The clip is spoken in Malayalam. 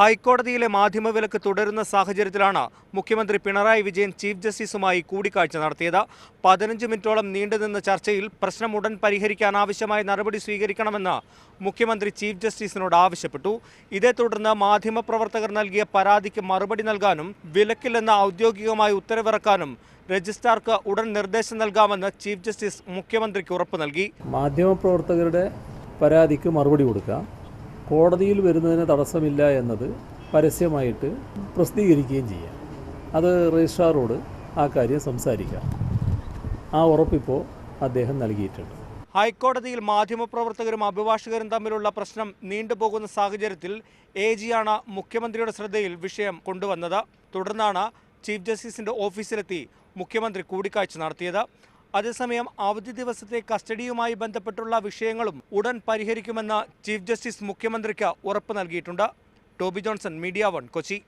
ഹൈക്കോടതിയിലെ മാധ്യമവിലക്ക് തുടരുന്ന സാഹചര്യത്തിലാണ് മുഖ്യമന്ത്രി പിണറായി വിജയൻ ചീഫ് ജസ്റ്റിസുമായി കൂടിക്കാഴ്ച നടത്തിയത്. 15 മിനിറ്റോളം നീണ്ടുനിന്ന ചർച്ചയിൽ പ്രശ്നം ഉടൻ പരിഹരിക്കാനാവശ്യമായ നടപടി സ്വീകരിക്കണമെന്ന് മുഖ്യമന്ത്രി ചീഫ് ജസ്റ്റിസിനോട് ആവശ്യപ്പെട്ടു. ഇതേ തുടർന്ന് മാധ്യമപ്രവർത്തകർ നൽകിയ പരാതിക്ക് മറുപടി നൽകാനും വിലക്കില്ലെന്ന് ഔദ്യോഗികമായി ഉത്തരവിറക്കാനും രജിസ്ട്രാർക്ക് ഉടൻ നിർദ്ദേശം നൽകാമെന്ന് ചീഫ് ജസ്റ്റിസ് മുഖ്യമന്ത്രിക്ക് ഉറപ്പ് നൽകി. മാധ്യമപ്രവർത്തകരുടെ പരാതിക്ക് മറുപടി കൊടുക്കാം, കോടതിയിൽ വരുന്നതിന് തടസ്സമില്ല എന്നത് പരസ്യമായിട്ട് പ്രസിദ്ധീകരിക്കുകയും ചെയ്യാം. അത് രജിസ്ട്രാറോട് ആ കാര്യം സംസാരിക്കാം. ആ ഉറപ്പിപ്പോൾ അദ്ദേഹം നൽകിയിട്ടുണ്ട്. ഹൈക്കോടതിയിൽ മാധ്യമപ്രവർത്തകരും അഭിഭാഷകരും തമ്മിലുള്ള പ്രശ്നം നീണ്ടുപോകുന്ന സാഹചര്യത്തിൽ AG-യാണ് മുഖ്യമന്ത്രിയുടെ ശ്രദ്ധയിൽ വിഷയം കൊണ്ടുവന്നത്. തുടർന്നാണ് ചീഫ് ജസ്റ്റിസിന്റെ ഓഫീസിലെത്തി മുഖ്യമന്ത്രി കൂടിക്കാഴ്ച നടത്തിയത്. അതേസമയം അവധി ദിവസത്തെ കസ്റ്റഡിയുമായി ബന്ധപ്പെട്ടുള്ള വിഷയങ്ങളും ഉടൻ പരിഹരിക്കുമെന്ന് ചീഫ് ജസ്റ്റിസ് മുഖ്യമന്ത്രിക്ക് ഉറപ്പ് നൽകിയിട്ടുണ്ട്. Toby Johnson, media 1, Kochi.